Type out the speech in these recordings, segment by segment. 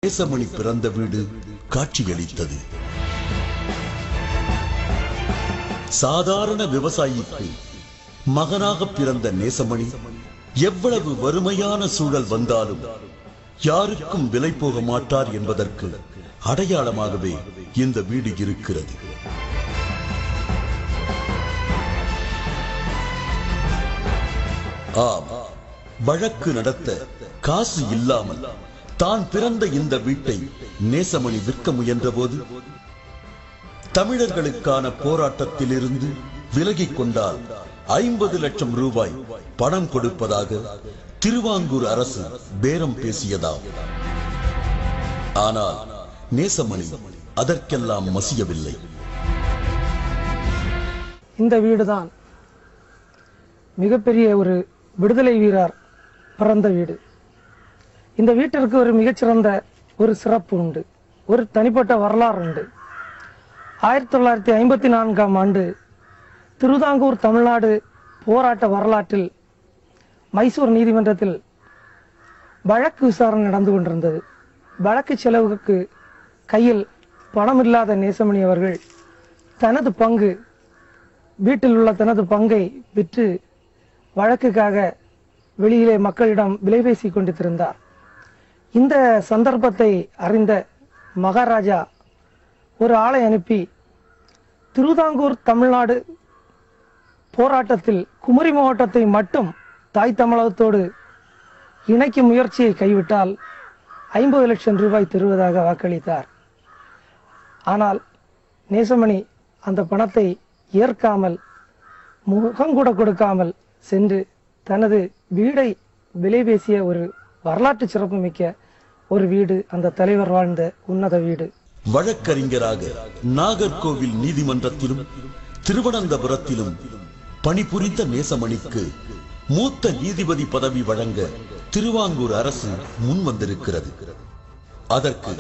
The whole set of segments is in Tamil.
நேசமணி பிறந்த வீடு காட்சியளித்தது. சாதாரண விவசாயிக்கு மகனாக பிறந்த நேசமணி எவ்வளவு வறுமையான சூழல் வந்தாலும் யாருக்கும் விலை போக மாட்டார் என்பதற்கு அடையாளமாகவே இந்த வீடு இருக்கிறது. ஆம், வழக்கு நடத்த காசு இல்லாமல் தான் பிறந்த இந்த வீட்டை நேசமணி விற்க முயன்ற போது தமிழர்களுக்கான போராட்டத்தில் இருந்து விலகிக் கொண்டால் 50 லட்சம் ரூபாய் பணம் கொடுப்பதாக திருவாங்கூர் அரசு பேரம் பேசியதாம். ஆனால் நேசமணி அதற்கெல்லாம் மசியவில்லை. இந்த வீடுதான் மிகப்பெரிய ஒரு விடுதலை வீரர் பிறந்த வீடு. இந்த வீட்டிற்கு ஒரு மிகச்சிறந்த ஒரு சிறப்பு உண்டு, ஒரு தனிப்பட்ட வரலாறு உண்டு. 1954ஆம் ஆண்டு திருவிதாங்கூர் தமிழ்நாடு போராட்ட வரலாற்றில் மைசூர் நீதிமன்றத்தில் வழக்கு விசாரணை நடந்து கொண்டிருந்தது. வழக்கு செலவுக்கு கையில் பணமில்லாத நேசமணி அவர்கள் தனது பங்கு, வீட்டில் உள்ள தனது பங்கை விற்று வழக்குக்காக வெளியிலே மக்களிடம் விலை பேசிக் கொண்டிருந்தார். இந்த சந்தர்ப்பத்தை அறிந்த மகாராஜா ஒரு ஆளை அனுப்பி திருவிதாங்கூர் தமிழ்நாடு போராட்டத்தில் குமரி மாவட்டத்தை மட்டும் தாய் தமிழகத்தோடு இணைக்கும் முயற்சியை கைவிட்டால் 50 லட்சம் ரூபாய் தருவதாக வாக்களித்தார். ஆனால் நேசமணி அந்த பணத்தை ஏற்காமல், முகம் கூட கொடுக்காமல் சென்று தனது வீடை விலை பேசிய ஒரு வரலாற்று சிறப்புமிக்க ஒரு வீடு அந்த தலைவர் வாழ்ந்த உன்னத வீடு. வழக்கறிஞராக நாகர்கோவில் நீதிமன்றத்திலும் திருவனந்தபுரத்திலும் பணிபுரிந்த நேசமணிக்கு மூத்த நீதிபதி பதவி வழங்க திருவாங்கூர் அரசு முன் வந்திருக்கிறது. அதற்கு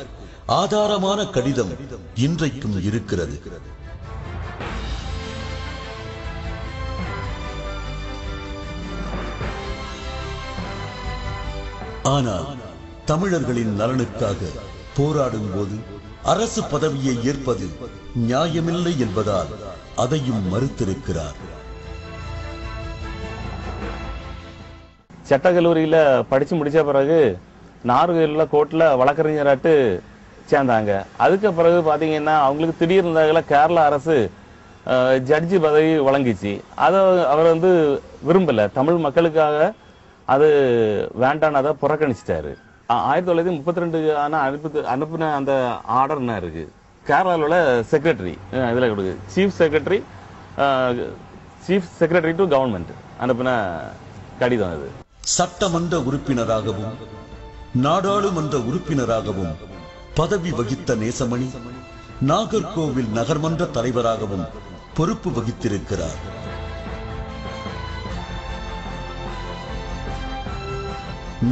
ஆதாரமான கடிதம் இன்றைக்கும் இருக்கிறது. ஆனால் தமிழர்களின் நலனுக்காக போராடும் போது அரசு பதவியை ஏற்பது நியாயமில்லை என்பதால் அதையும் மறுத்திருக்கிறார். சட்டக்கல்லூரியில படிச்சு முடிச்ச பிறகு நாகர்கோவில்ல கோர்ட்ல வழக்கறிஞராட்டு சேர்ந்தாங்க. அதுக்கு பிறகு பாத்தீங்கன்னா அவங்களுக்கு திடீர்னு கேரளா அரசு ஜட்ஜி பதவி வழங்கிச்சு. அதை அவர் விரும்பல, தமிழ் மக்களுக்காக அது வேண்டான்னு அதை புறக்கணிச்சிட்டாரு. 1932 அனுப்பின அந்த ஆர்டர் என்ன இருக்கு, கேரளாவில் செக்ரட்டரி இதுல கொடுக்கு சீஃப் செக்ரட்டரி டு கவர்மெண்ட் அனுப்பின கடிதம் இது. சட்டமன்ற உறுப்பினராகவும் நாடாளுமன்ற உறுப்பினராகவும் பதவி வகித்த நேசமணி நாகர்கோவில் நகர்மன்ற தலைவராகவும் பொறுப்பு வகித்திருக்கிறார்.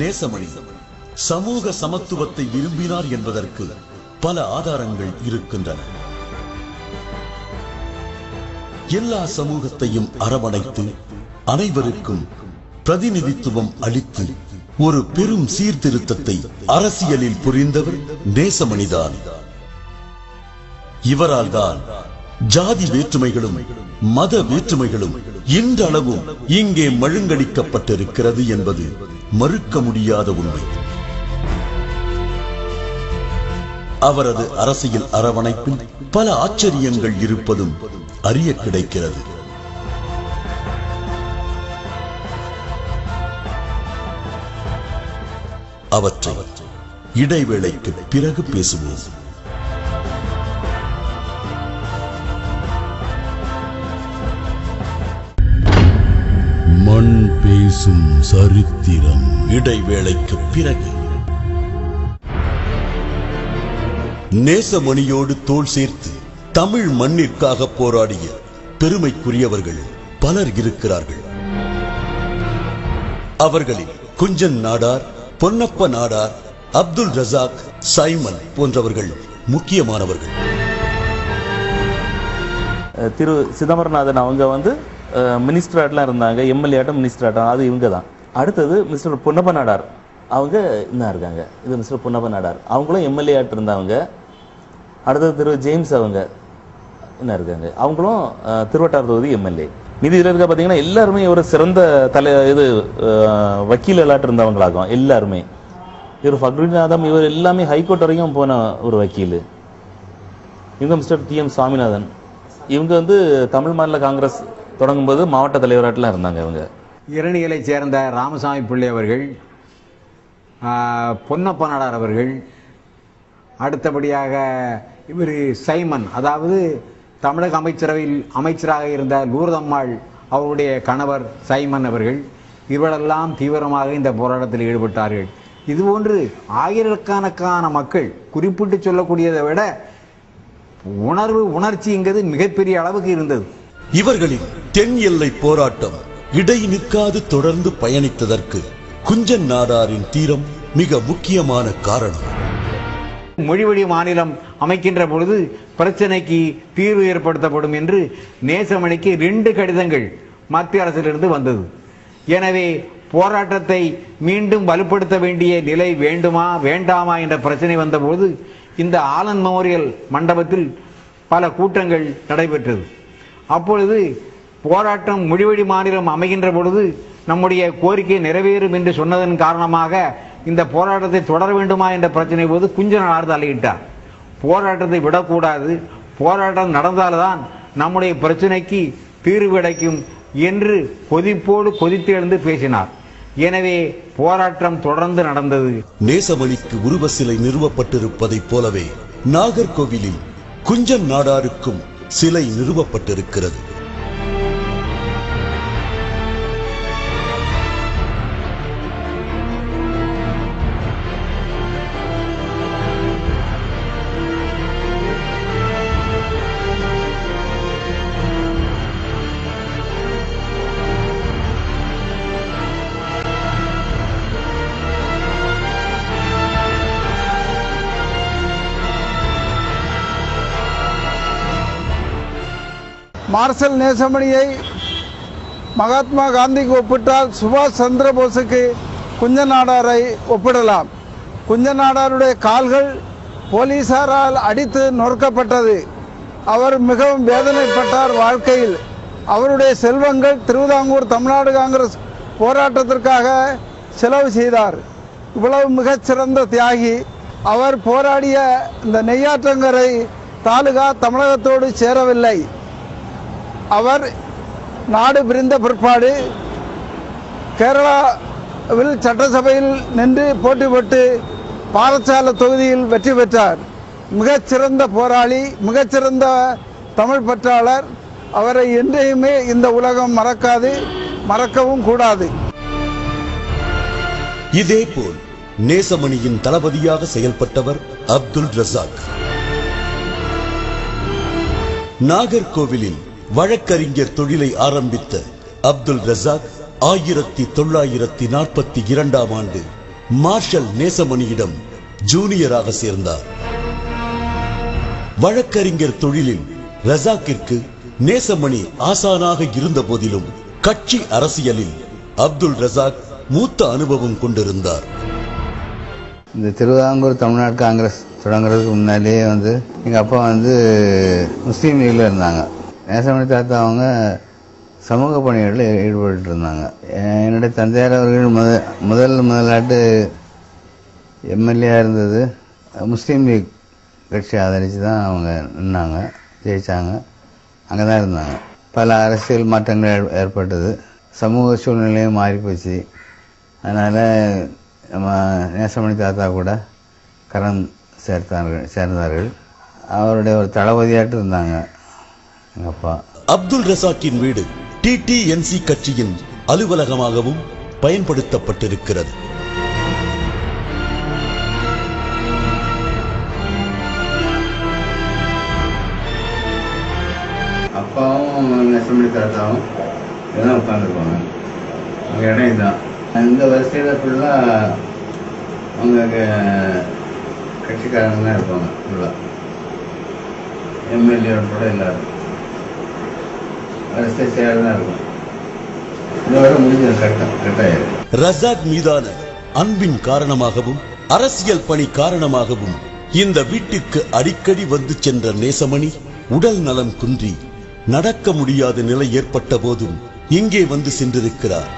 நேசமணி சமூக சமத்துவத்தை விரும்பினார் என்பதற்கு பல ஆதாரங்கள் இருக்கின்றன. எல்லா சமூகத்தையும் அரவணைத்து அனைவருக்கும் பிரதிநிதித்துவம் அளித்து ஒரு பெரும் சீர்திருத்தத்தை அரசியலில் புரிந்தவர் நேசமணிதான். இவரால் தான் ஜாதி வேற்றுமைகளும் மத வேற்றுமைகளும் இன்றளவும் இங்கே மழுங்கடிக்கப்பட்டிருக்கிறது என்பது மறுக்க முடியாத உண்மை. அவரது அரசியல் அரவணைப்பில் பல ஆச்சரியங்கள் இருப்பதும் அறிய கிடைக்கிறது. அவற்றை இடைவேளைக்கு பிறகு பேசுவோம். மண் பேசும் சரித்திரம் இடைவேளைக்கு பிறகு. நேசமணியோடு தோள் சேர்த்து தமிழ் மண்ணிற்காக போராடிய பெருமைக்குரியவர்கள் பலர் இருக்கிறார்கள். அவர்களில் குஞ்சன் நாடார், பொன்னப்ப நாடார், அப்துல் ரசாக், சைமன் போன்றவர்கள் முக்கியமானவர்கள். திரு சிதம்பரநாதன் அவங்க மினிஸ்டராட்லாம் இருந்தாங்க, எம்எல்ஏ ஆட்டம் மினிஸ்டர் ஆட்டம், அது இவங்க தான். அடுத்தது மிஸ்டர் பொன்னப்ப நாடார், அவங்க இன்னும் இருக்காங்க. இது மிஸ்டர் பொன்னப்ப நாடார், அவங்களும் எம்எல்ஏ ஆட்டு இருந்தவங்க. அடுத்தது திரு ஜேம்ஸ் அவங்க என்ன இருக்காங்க, அவங்களும் திருவட்டார் தொகுதி எம்எல்ஏ. மீதி இதில் இருக்க பார்த்தீங்கன்னா எல்லாருமே ஒரு சிறந்த வக்கீல் விளையாட்டு இருந்தவங்களாகும் எல்லாருமே. இவர் ஃபக்ருநாதம், இவர் எல்லாமே ஹைகோர்ட் வரைக்கும் போன ஒரு வக்கீல். இவங்க மிஸ்டர் டி.எம். சுவாமிநாதன், இவங்க தமிழ் மாநில காங்கிரஸ் தொடங்கும் போது மாவட்ட தலைவராட்டெலாம் இருந்தாங்க. இவங்க இரணியலை சேர்ந்த ராமசாமி பிள்ளை அவர்கள், பொன்னப்ப நாடார் அவர்கள், அடுத்தபடியாக இவர் சைமன், அதாவது தமிழக அமைச்சரவையில் அமைச்சராக இருந்த லூர்தம்மாள் அவருடைய கணவர் சைமன் அவர்கள், இவரெல்லாம் தீவிரமாக இந்த போராட்டத்தில் ஈடுபட்டார்கள். இதுபோன்று ஆயிரக்கணக்கான மக்கள், குறிப்பிட்டு சொல்லக்கூடியதை விட உணர்ச்சிங்கிறது மிகப்பெரிய அளவுக்கு இருந்தது. இவர்களின் தென் எல்லை போராட்டம் இடை நிற்காது தொடர்ந்து பயணித்ததற்கு குஞ்சன் நாடாரின் தீரம் மிக முக்கியமான காரணம். மொழிவழி மாநிலம் அமைக்கின்ற பொழுது பிரச்சனைக்கு தீர்வு ஏற்படுத்தப்படும் என்று நேசமணிக்கு 2 கடிதங்கள் மத்திய அரசிலிருந்து வந்தது. எனவே போராட்டத்தை மீண்டும் வலுப்படுத்த வேண்டிய நிலை வேண்டுமா வேண்டாமா என்ற பிரச்சனை வந்தபோது இந்த ஆலன் மெமோரியல் மண்டபத்தில் பல கூட்டங்கள் நடைபெற்றது. அப்பொழுது போராட்டம் மொழிவழி மாநிலம் அமைகின்ற பொழுது நம்முடைய கோரிக்கை நிறைவேறும் என்று சொன்னதன் காரணமாக இந்த போராட்டத்தை தொடர வேண்டுமா என்ற பிரச்சனை போது குஞ்சன் நாடார் தலையிட்டார். போராட்டத்தை விடக்கூடாது, போராட்டம் நடந்தால்தான் நம்முடைய பிரச்சனைக்கு தீர்வு கிடைக்கும் என்று கொதித்து எழுந்து பேசினார். எனவே போராட்டம் தொடர்ந்து நடந்தது. நேசமணிக்கு உருவ சிலை நிறுவப்பட்டிருப்பதைப் போலவே நாகர்கோவிலில் குஞ்சன் நாடாருக்கும் சிலை நிறுவப்பட்டிருக்கிறது. மார்ஷல் நேசமணியை மகாத்மா காந்திக்கு ஒப்பிட்டால் சுபாஷ் சந்திர போஸுக்கு குஞ்சன் நாடாரை ஒப்பிடலாம். குஞ்சன் நாடாருடைய கால்கள் போலீசாரால் அடித்து நொறுக்கப்பட்டது. அவர் மிகவும் வேதனைப்பட்டார் வாழ்க்கையில். அவருடைய செல்வங்கள் திருவிதாங்கூர் தமிழ்நாடு காங்கிரஸ் போராட்டத்திற்காக செலவு செய்தார். இவ்வளவு மிகச்சிறந்த தியாகி. அவர் போராடிய இந்த நெய்யாற்றங்கரை தாலுகா தமிழகத்தோடு சேரவில்லை. அவர் நாடு பிரிந்த பிற்பாடு கேரளாவில் சட்டசபையில் நின்று போட்டி போட்டு பாரசால தொகுதியில் வெற்றி பெற்றார். மிகச்சிறந்த போராளி, மிகச்சிறந்த தமிழ் பற்றாளர். அவரை என்றையுமே இந்த உலகம் மறக்காது, மறக்கவும் கூடாது. இதேபோல் நேசமணியின் தளபதியாக செயல்பட்டவர் அப்துல் ரசாக். நாகர்கோவிலில் வழக்கறிஞர் தொழிலை ஆரம்பித்த அப்துல் ரசாக் 1942 ஆண்டு மார்ஷல் நேசமணியிடம் ஜூனியராக சேர்ந்தார். வழக்கறிஞர் தொழிலில் ரசாக்கிற்கு நேசமணி ஆசானாக இருந்த போதிலும் கட்சி அரசியலில் அப்துல் ரசாக் மூத்த அனுபவம் கொண்டிருந்தார். இந்த திருவிதாங்கூர் தமிழ்நாடு காங்கிரஸ் தொடங்குறதுக்கு முன்னாடியே எங்கள் அப்பா முஸ்லீம் லீகில் இருந்தாங்க. நேசமணி தாத்தா அவங்க சமூக பணிகளில் ஈடுபட்டு இருந்தாங்க. என்னுடைய தந்தையார் அவர்கள் முதலாட்டு எம்எல்ஏ இருந்தது. முஸ்லீம் லீக் கட்சி ஆதரித்து தான் அவங்க நின்னாங்க, ஜெயித்தாங்க. அங்கே தான் இருந்தாங்க. பல அரசியல் மாற்றங்கள் ஏற்பட்டது. சமூக சூழ்நிலையும் மாறிப்போச்சு. அதனால் நம்ம நேசமணி தாத்தா கூட கரம் சேர்ந்தார்கள். அவருடைய ஒரு தளபதியாட்டு இருந்தாங்க எங்கள் அப்பா. அப்துல் ரசாக்கின் வீடு டிடிஎன்சி கட்சியின் அலுவலகமாகவும் பயன்படுத்தப்பட்டிருக்கிறது. அப்பாவும் நேசமணி தாத்தாவும் இதெல்லாம் உட்காந்துருப்பாங்க. அவங்க இடம் இதுதான். இந்த வரிசையில் ஃபுல்லாக அவங்க கட்சிக்காரங்க தான் இருப்பாங்க. ஃபுல்லாக எம்எல்ஏ கூட எல்லாரும் வரிசை சேர் தான் இருக்கும். இந்த வரை முடிஞ்சது கட்டாயிரு. ரசாக் மீதான அன்பின் காரணமாகவும் அரசியல் பணி காரணமாகவும் இந்த வீட்டுக்கு அடிக்கடி வந்து சென்ற நேசமணி உடல் நலம் குன்றி நடக்க முடியாத நிலை ஏற்பட்ட போதும் இங்கே வந்து சென்றிருக்கிறார்.